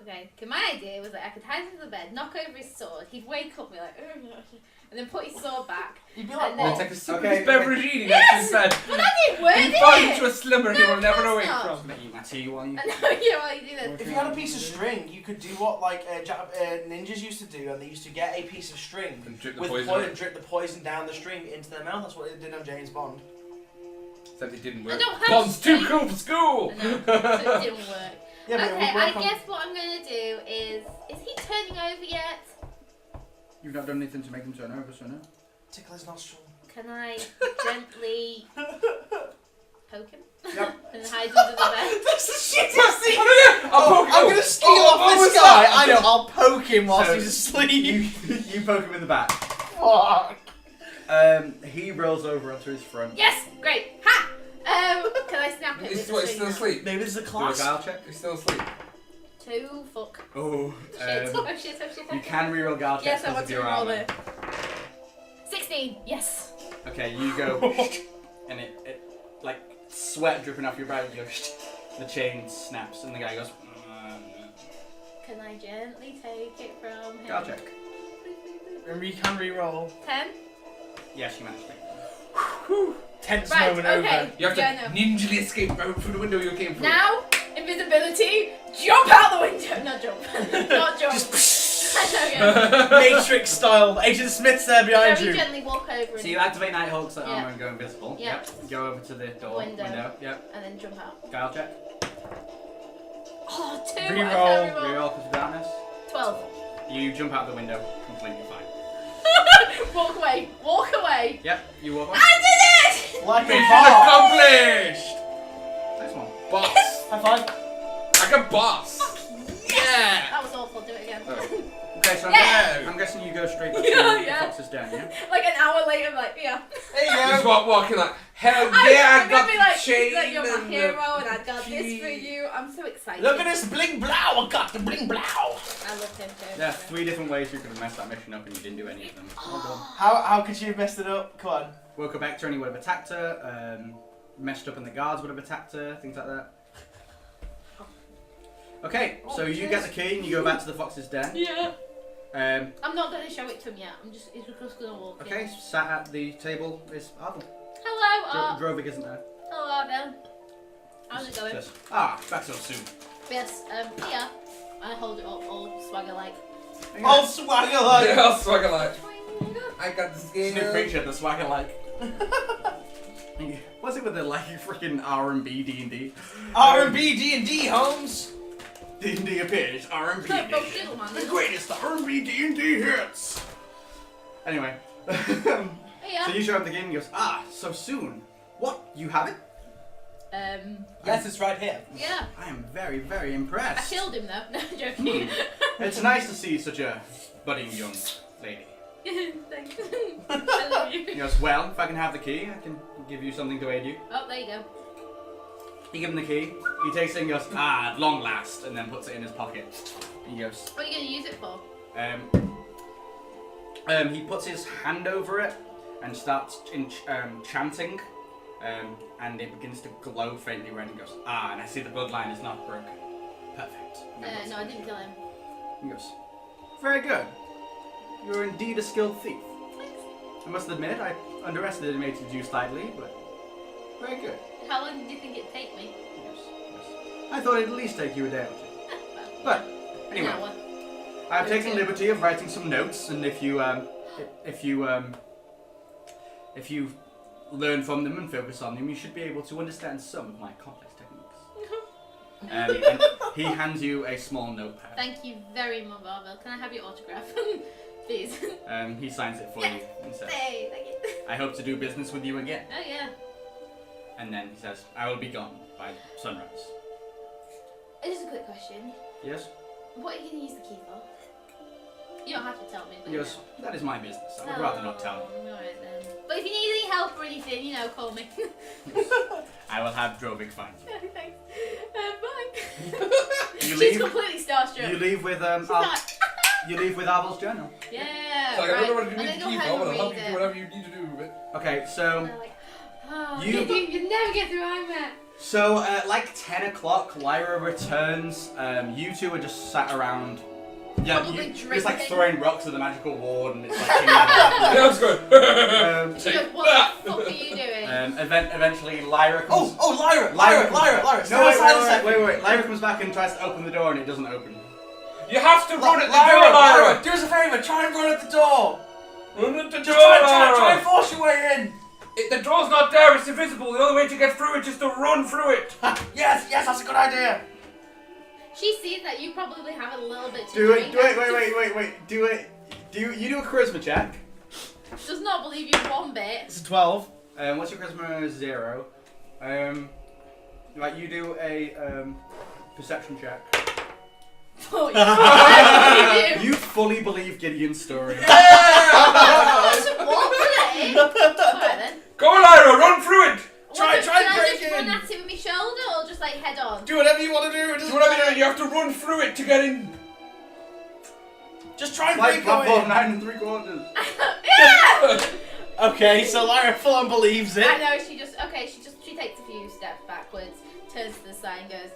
Okay, my idea was that I could hide under the bed, knock over his sword, he'd wake up and be like, and then put his sword back. You'd be like, And We'll then- what? take a sip of Okay, his beverage eating Yes! next to his bed. But that didn't work, He did falls it? into a slumber he No, will never of course awake not. from. I'm gonna eat my tea while you. I know, yeah, while you do this. If you had a piece of string, you could do what like ninjas used to do, and they used to get a piece of string And drip the with poison poison in. and drip the poison down the string into their mouth. That's what they did on James Bond. Except it didn't I work. don't have Bond's too string. cool for school! I know, so it didn't work. Yeah, but it Okay, would work I on- guess what I'm gonna do is he turning over yet? You've not done anything to make him turn over, so no. tickle his nostril. Can I gently poke him? Yep. And hide under the bed? That's the shittest thing! I'll poke him. I'm gonna steal off this side. guy! I know, I'll poke him whilst So, he's asleep! You poke him in the back. Fuck! He rolls over onto his front. Yes! Great! Ha! Can I snap it He's with the still string now? asleep. Maybe this is a Do a class. guile check. He's still asleep. 2, fuck. Oh. Shit, oh shit. You can reroll guile checks Yes, I because want of to your roll armor. it. 16, yes. Okay, you go, and it like sweat dripping off your brow. You go, the chain snaps, and the guy goes. Can I gently take it from him? Guile check. Remember, you can re-roll. 10? Yes, you managed to. Tense Right, moment okay. over. You have to Yeah, I know. ninjally escape through the window you came through. Now, invisibility, jump out the window. Not jump. Not jump. Just I know, yeah. Matrix style. Agent Smith's there behind Very you. gently walk over So and, you activate Nighthawk's armor Yeah. and go invisible. Yeah. Yep. Go over to the door. Window. Yep. and then jump out. Guile check. Oh, 2. Reroll, I can't reroll. Reroll because of darkness. 12. You jump out the window completely fine. Walk away. Walk away. Yep. You walk on. I did it! Like a Mission boss. accomplished! Next one. Boss. High five. Like a boss. Yeah. That was awful. Do it again. Okay, so Yeah. I'm guessing you go straight to Yeah. Fox's den, yeah? Like an hour later, I'm like, yeah. There you Just go. walking like, hell I'm yeah, I gonna got be the like, chain like, you're my and hero, the and I got this key. for you. I'm so excited. Look at this bling blow. I got the bling blow. I love him too. There are 3 different ways you could have messed that mission up and you didn't do any of them. Well done. How could you have messed it up? Come on. Woke up Ector and he would have attacked her, messed up and the guards would have attacked her, things like that. Okay, so you get the key and you go back to the Fox's den. Yeah. Um, I'm not gonna show it to him yet. He's just gonna walk okay, in. sat at the table is Arthur. Hello, Art. Drovik isn't there. Hello, Arden. How's it going? Just, back so soon. Yes, here. I hold it up all swagger like. Old swagger like. Yeah, I'll swagger like, I got this game. Snoop Preacher, the swagger like. What's it with the like freaking R&B D&D? R&B D&D, Holmes. D&D appears, R&B No, no, edition. chill, man. The greatest R&B D&D hits! Anyway. Here. So you show up the game and he goes, so soon. What? You have it? Yes, it's right here. Yeah. I am very, very I impressed. killed him though. No, joking. It's nice to see such a budding young lady. Thanks. I love you. He goes, well, if I can have the key, I can give you something to aid you. Oh, there you go. You give him the key, he takes it and goes, at long last, and then puts it in his pocket. He goes, What are you going to use it for? he puts his hand over it and starts chanting, and it begins to glow faintly red and goes, and I see the bloodline is not broken. Perfect. And then No, I didn't kill him. he goes, very good. You're indeed a skilled thief. I must admit, I underestimated you slightly, but very good. How long did you think it'd take me? Yes, yes. I thought it'd at least take you a day or two. But anyway, An hour. I've taken the liberty of writing some notes, and if you learn from them and focus on them, you should be able to understand some of my complex techniques. And he hands you a small notepad. Thank you very much, Marvel. Can I have your autograph? Please. He signs it for you and says, Hey, thank you. I hope to do business with you again. Oh, yeah. And then he says, I will be gone by sunrise. Just a quick question. Yes? What are you going to use the key for? You don't have to tell me. But Yes, that is my business. I would rather not tell you. Alright then. But if you need any help or anything, you know, call me. I will have Drovik find you. Thanks. Bye. You She's leave. completely starstruck. You leave with you leave with Abel's journal. Yeah. So I right. don't know what you I'm need gonna to go keep home on, and I'll help read you it. do whatever you need to do with it. Okay, so And they're like, oh, You- you never get through IMAT. so at like 10 o'clock, Lyra returns. You two are just sat around. Yeah, Probably it's like drinking. throwing rocks at the magical ward, and it's like. Yeah, that's good. She goes, what the fuck are you doing? Eventually, Lyra comes. Oh, Lyra! No, Stay aside a second. wait. Lyra comes back and tries to open the door, and it doesn't open. You have to run at the Lyra, door, Lyra! do us a favour, try and run at the door! Run at the door, Just try Lyra! and force your way in! The door's not there, it's invisible. The only way to get through it is to run through it. Yes, that's a good idea! She sees that you probably have a little bit to Do drink. it. Wait. Do it. You do a charisma check. Does not believe you one bit. It's a 12. What's your charisma? 0. Right, you do a perception check. Oh, I believe you. You fully believe Gideon's story. That's a walk today. Alright then. Go, Lyra, run through it! Try and Can I break just run in. at it with my shoulder or just like head on? Do whatever you want to do. It Do doesn't whatever matter. you have to run through it to get in. Just try and Like break your platform in. 9 3/4. Yeah! Okay, so Lyra full on believes it. I know, she takes a few steps backwards, turns to the side and goes,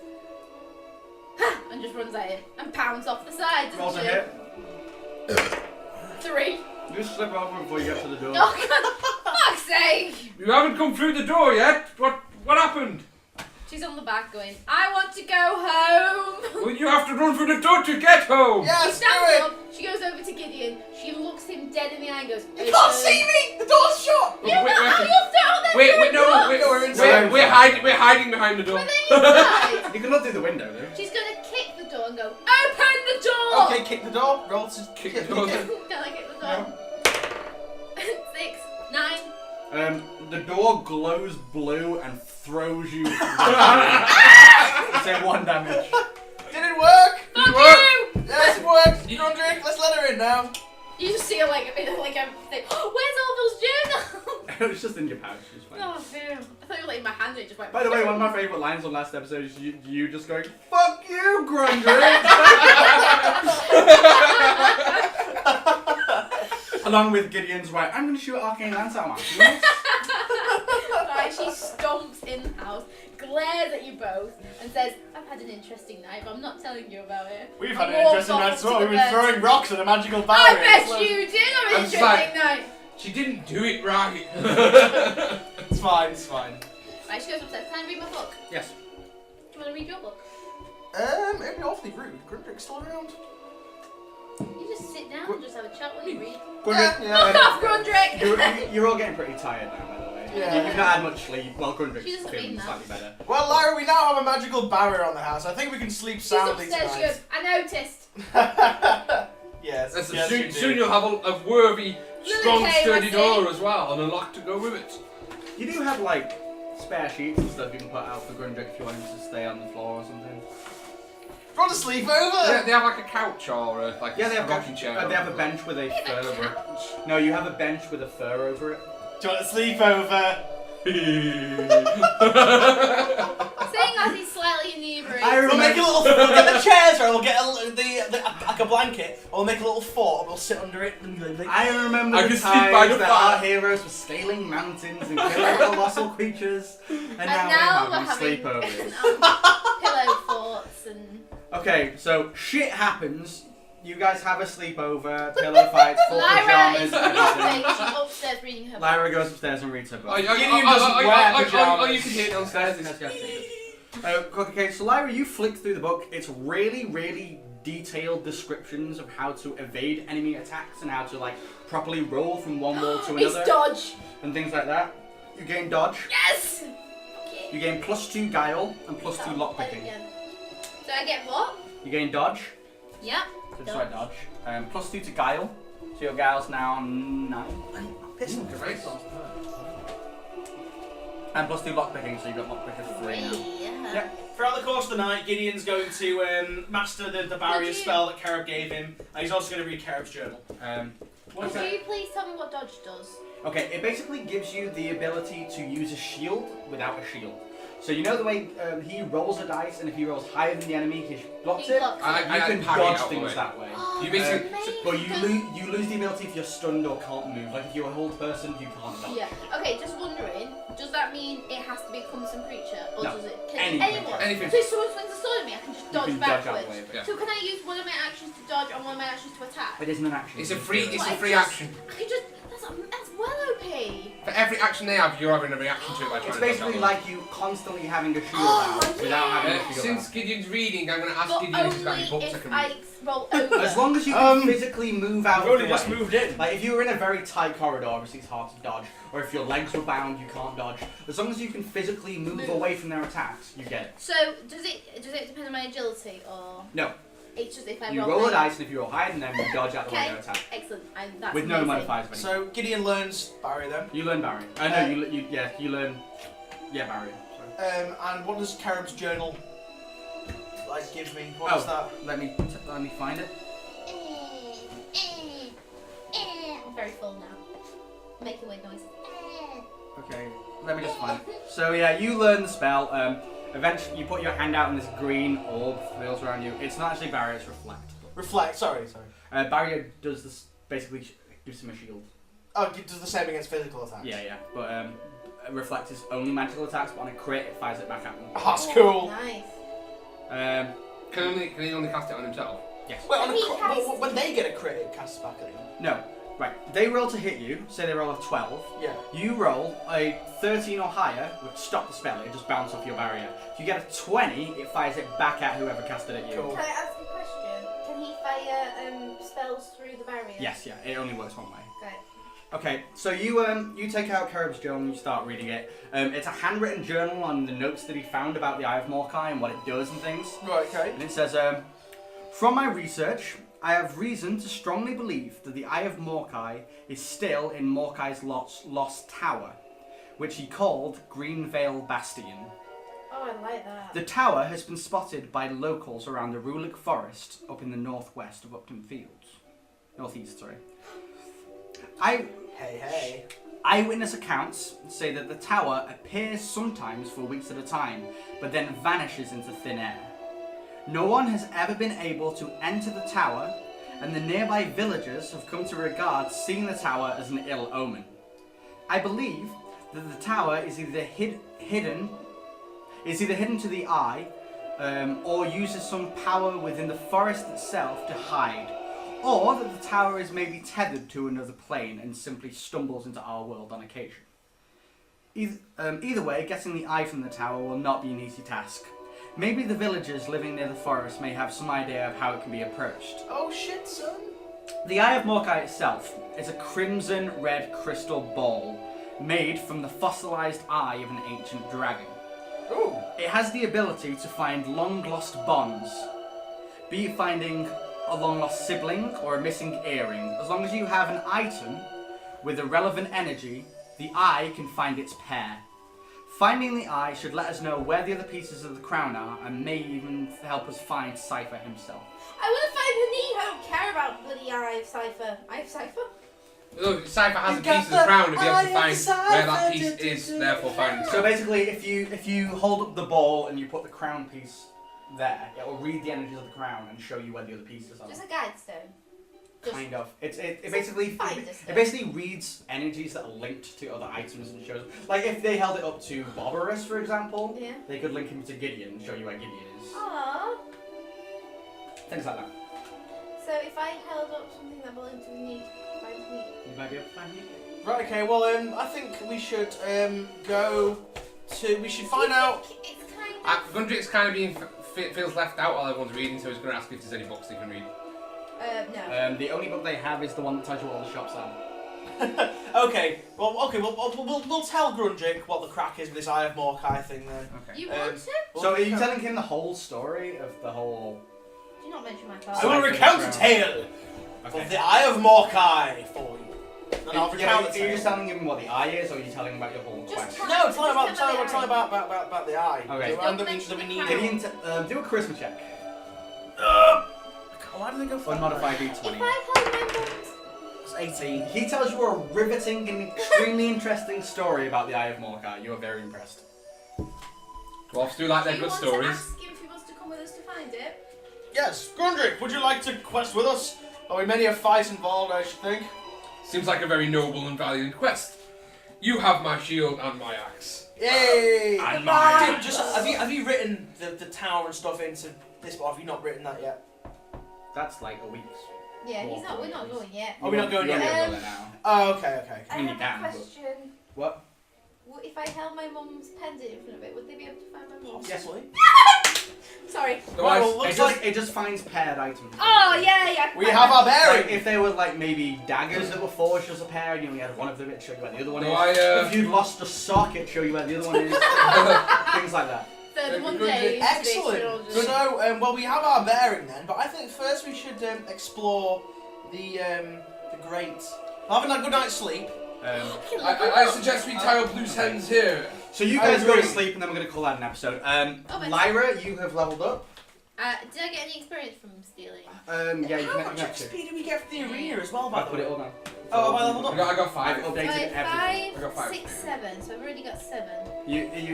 "Ha!" and just runs at him and pounds off the side, doesn't Rolls a she? hit. 3. You just slip over before you get to the door. Oh, God, fuck's sake! You haven't come through the door yet. What happened? She's on the back going, I want to go home! Well, you have to run through the door to get home. She Yes, do stands it. up, she goes over to Gideon, she looks him dead in the eye and goes, You can't see me. The door's shut. Yeah, Wait, but wait, you're down there Wait, doing no, drugs. wait, We're inside. we're hiding behind the door. We're inside. You can look through the window though. She's gonna kick the door and go, open the door! Okay, kick the door. Roll to Kick the door. Can I kick the door? 6, 9. The door glows blue and throws you. Say 1 damage. Did it work? Fuck work. you! Yes, it worked. Drondrick, let's let her in now. You just see her like a thing. Where's Orville's journal? It's just in your pouch. It's fine. Oh, phew. I thought you were like in my hand and it just went. By the way, one of my favourite lines on last episode is you just going, "Fuck you, Grundy." Along with Gideon's right, I'm going to shoot Arcane Lance out of my mouth. Right, she stomps in the house, glares at you both, and says, I've had an interesting night, but I'm not telling you about it. We've had an interesting night as well. We've been throwing rocks at a magical I barrier. bet you did have an I'm just interesting night. She didn't do it right. It's fine, it's fine. Right, she goes upstairs. Can I read my book? Yes. Do you want to read your book? It'd be awfully rude. Grundrick's still around. You just sit down and just have a chat while you read. Grundy, Fuck off, Grundrick! you're all getting pretty tired now, by the way. Yeah. You've not had much sleep. Well, Grundrick's She doesn't feeling mean that. slightly better. Well, Lyra, we now have a magical barrier on the house. I think we can sleep She's soundly upstairs. She goes, I noticed. tonight. Yes. Listen, yes, you soon do. you'll have a worthy, Lily strong, came, sturdy I see. door as well, and a lock to go with it. You do have like spare sheets and stuff you can put out for Grundrick if you want him to stay on the floor or something. Want to sleep over? They have like a couch or like Yeah, they a have rocking chair. They have a bench with a fur over it. Couch. No, you have a bench with a fur over it. Do you want to sleep over? Saying as he's slightly inebriated. We'll make a little. We'll get the chairs, or we'll get like a blanket, or we'll make a little fort, and we'll sit under it. And I remember I the can sleep by times the that fire. our heroes were scaling mountains and killing colossal creatures, and now we're having sleepovers. Pillow forts and. Okay, so shit happens. You guys have a sleepover, pillow fights, full Lyra pajamas, is everything. She's upstairs reading her book. Lyra goes upstairs and reads her book. Gideon doesn't wear you pajamas. can hear it downstairs. Okay, so Lyra, you flick through the book. It's really, really detailed descriptions of how to evade enemy attacks and how to like properly roll from one wall to It's another dodge. and things like that. You gain dodge. Yes. You gain +2 guile and +2 lockpicking. So I get what? You gain dodge. Yep. So just write dodge. +2 to guile. So your guile's now 9. And +2 lockpicking, so you've got lockpick of 3 now. Yeah. Yep. Throughout the course of the night, Gideon's going to master the barrier spell that Kereb gave him, and he's also going to read Kereb's journal. Could you please tell me what dodge does? Okay, it basically gives you the ability to use a shield without a shield. So you know the way he rolls a dice, and if he rolls higher than the enemy, he blocks it. blocks I You can parry dodge out the things way. that way. Oh, You basically- amazing. But you lose the ability if you're stunned or can't move. Like if you're a hold person, you can't dodge. Yeah. Okay, just wondering, does that mean it has to be a cumbersome creature, or No. does it? Any anyone? creature. Anything. So if someone swings a sword at me, I can just You dodge can dodge out backwards. the way of it. Yeah. So can I use one of my actions to dodge and one of my actions to attack? It isn't an action. It's a free What, action. I can just. That's well OP. For every action they have, you're having a reaction to it by trying It's to dodge basically out. like you constantly having a shield Oh, out without having a shield Since out. Gideon's reading, I'm going to ask But Gideon if he's got only any books I if can I read. roll over. As long as you can physically move out I've of only the just way. moved in. Like if you were in a very tight corridor, obviously it's hard to dodge. Or if your legs were bound, you can't dodge. As long as you can physically move away from their attacks, you get it. So does it depend on my agility or? No. It's just if I You roll. roll a my- dice, and if you roll higher than them, you dodge out the way Okay. of their attack. Excellent. That's With no amazing. modifiers. Benny. So Gideon learns barrier then. You learn barrier. No, you learn. Yeah, barrier. Sorry. And what does Kereb's journal like give me? What is that? Let me find it. I'm very full now. Making weird noises. Okay, let me just find it. So yeah, you learn the spell. Eventually, you put your hand out and this green orb fills around you. It's not actually barrier; it's reflect. Reflect. Sorry. Barrier does this basically gives him a shield. Oh, it does the same against physical attacks. Yeah. But reflect is only magical attacks, but on a crit, it fires it back at them. Oh, that's cool. Nice. Can he only cast it on himself? Yes. Well, on a He crit, has- well, when they get a crit, it casts back at them. No. Right. They roll to hit you. Say they roll a 12. Yeah. You roll a 13 or higher, which stop the spell. It just bounce off your barrier. If you get a 20, it fires it back at whoever casted it at you. Cool. Can I ask a question? Can he fire spells through the barrier? Yes. Yeah. It only works one way. Great. Okay, so you take out Kereb's journal and you start reading it. It's a handwritten journal on the notes that he found about the Eye of Mordecai and what it does and things. Right. Okay. And it says, from my research, I have reason to strongly believe that the Eye of Mordecai is still in Mordecai's lost tower, which he called Greenvale Bastion. Oh, I like that. The tower has been spotted by locals around the Rulic Forest up in the northwest of Upton Fields. Northeast, sorry. Hey. Eyewitness accounts say that the tower appears sometimes for weeks at a time, but then vanishes into thin air. No one has ever been able to enter the tower, and the nearby villagers have come to regard seeing the tower as an ill omen. I believe that the tower is either hidden to the eye, or uses some power within the forest itself to hide, or that the tower is maybe tethered to another plane and simply stumbles into our world on occasion. Either way, getting the eye from the tower will not be an easy task. Maybe the villagers living near the forest may have some idea of how it can be approached. Oh shit, son. The Eye of Mordecai itself is a crimson red crystal ball made from the fossilized eye of an ancient dragon. Ooh. It has the ability to find long-lost bonds, be it finding a long-lost sibling or a missing earring. As long as you have an item with a relevant energy, the eye can find its pair. Finding the eye should let us know where the other pieces of the crown are, and may even help us find Cypher himself. I want to find the knee. I don't care about bloody eye of Cypher. Eye of Cypher? Look, Cypher has You a got piece of the the crown to be able eye to of find Cypher, where that piece is, therefore finding So basically, if you hold up the ball and you put the crown piece there, it will read the energies of the crown and show you where the other pieces are. Just a guide stone. Just Kind of. It It's a basically finder it stone. basically reads energies that are linked to other items and shows. Like if they held it up to Barbarous, for example, Yeah. they could link him to Gideon and show you where Gideon is. Aww. Things like that. So if I held up something that belonged to the knee, find the knee. You might be able to find it. Right. Okay. Well, I think we should go to. We should find out. It's kind of. Gundrik's kind of being feels left out while everyone's reading, so he's going to ask if there's any books they can read. No. The only book they have is the one that tells you what all the shops are. Okay. Well. Okay. We'll tell Grundrick what the crack is with this Eye of Mordecai thing then. Okay. You want to? So are you telling him the whole story of the whole? Do not mention my I card. will recount a tale of the Eye of Mordecai for you. And I'll recount Are you just telling him what the eye is, or are you telling him about your whole Just quest? tell- No, tell him Just tell me about the eye. Okay. And Don't that mention we the need. crown. Gideon, do a charisma check. Why did they go for Unmodified If D20. I held my mum's. It's 18. He tells you a riveting and extremely interesting story about the Eye of Mordecai. You are very impressed. Dwarfs do like their Do good you want stories. to ask him if he wants to come with us to find it? Yes, Grundrick, would you like to quest with us? Are we many a fight involved, I should think? Seems like a very noble and valiant quest. You have my shield and my axe. Yay! And mine. Dude, just have you written the tower and stuff into this? Or have you not written that yet? That's like a week's. Yeah, Walk we're away, not please. going yet. Are we not going You're yet? not going now. Oh, okay. I mean, have you can, a but- question. What? If I held my mum's pendant in front of it, would they be able to find my mum? Possibly. Sorry. Well, looks like It just finds paired items. Oh, yeah. we have our Like, bearing. if they were like maybe daggers that were forged as a pair and you only had one of them, it'd show you where the other one No, is. I, If you'd lost a sock, it'd show you where the other one is. Things like that. So one Good. day. Excellent. So, well, we have our bearing then, but I think first we should explore the great. Having a good night's sleep. I suggest we tie up loose ends here. So you I guys go to agree. sleep and then we're going to call that an episode. my Lyra, you have leveled up. Did I get any experience from stealing? Yeah, you How can much have to. XP do we get for the arena as well, by I the put way? it all down. Oh, have I leveled up? I got 5. I've updated everything. I got 5. 5, 6, 7. So I've already got 7.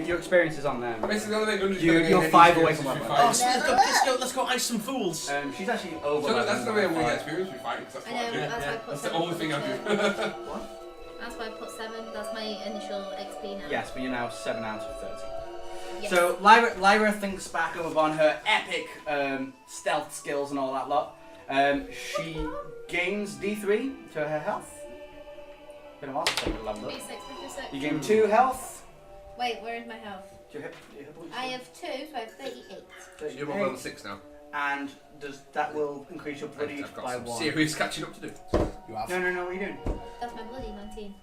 Your experience is on there. Basically, the only thing Gundrik's You're gonna get 5 any away experience from is level. through Oh, fighting. so let's go ice some fools. She's actually over. So that's the way we get level. experience with fighting, 'cause that's I what I know, do. that's why I put That's the 7. only thing I do. That's why I put 7. That's my initial XP now. Yes, but you're now 7 out of 30. Yes. So Lyra thinks back upon her epic stealth skills and all that lot. She gains D3 to her health. Been a while since I leveled up. B6, B6. You gain 2 health. Wit, where is my health? Do you hit points? I have 2, so I have 38. You're on level 6 now. And that will increase your bloody I've got by some 1. serious catching up to do. You have. No, what are you doing? That's my bloody 19.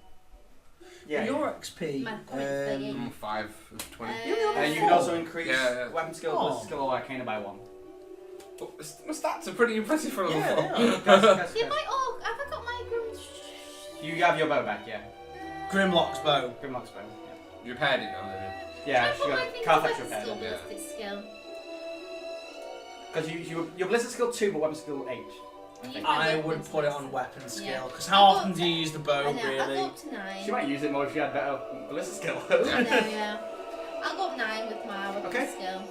Yeah. Your XP. My point 38. 5 of 20. You can also increase Yeah. weapon skill, Oh. plus skill or arcana by 1. Oh, my stats are pretty impressive for a level 4. Yeah. Guys, Did my orc, have I got my You have your bow back, yeah. Grimlock's bow. Grimlock's bow. You repaired it now, then. Yeah, she I got think Carfax it's repaired. skill, yeah. ballistic skill. Because your ballistic skill 2, but weapon skill 8. I think. I weapon would put it skill. on weapon skill, Yeah. because how often do you use the I bow, know, I'll really? go up to 9. She might use it more if she had better ballistic skill. I know, yeah. I'll go up 9 with my weapon Okay. skill.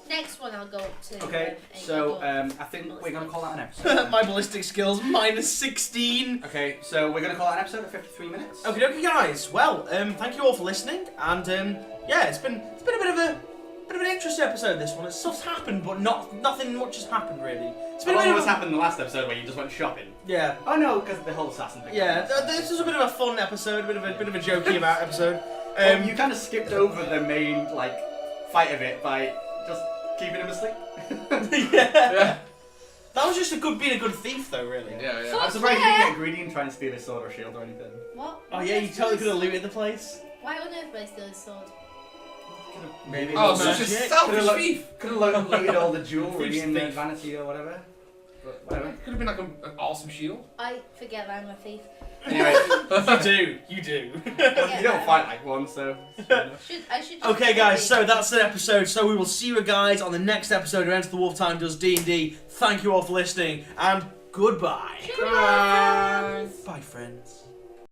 Next one I'll go up to. Okay, 8. so I'll go I think we're going to call that an episode. My ballistic skills minus 16. Okay, so we're going to call that an episode at 53 minutes. Okay, guys. Well, thank you all for listening, and yeah, it's been a bit of an interesting episode. This one, stuff's happened, but nothing much has happened really. It's been How a bit long of was happened in the last episode where you just went shopping? yeah, Oh no, because the whole assassin thing. yeah. This was a bit of a fun episode, a bit of a jokey about episode. You kind of skipped over the main fight of it by just keeping him asleep. yeah. That was just being a good thief, though, really. Yeah, yeah. I'm surprised you didn't get greedy and try and steal his sword or shield or anything. What? Oh yeah, you totally could have looted the place. Why on earth would I steal his sword? Maybe Oh, Magic. such a selfish thief! could have looted all the jewelry Thief's and the thief. vanity or whatever. But whatever. Could have been like an awesome shield. I forget that I'm a thief. Anyway, You do. you don't fight like one, so. I should. Okay, guys, so that's the episode. So we will see you guys on the next episode of Enter the Wolf Time Does D&D. Thank you all for listening, and goodbye. Bye. Bye, friends.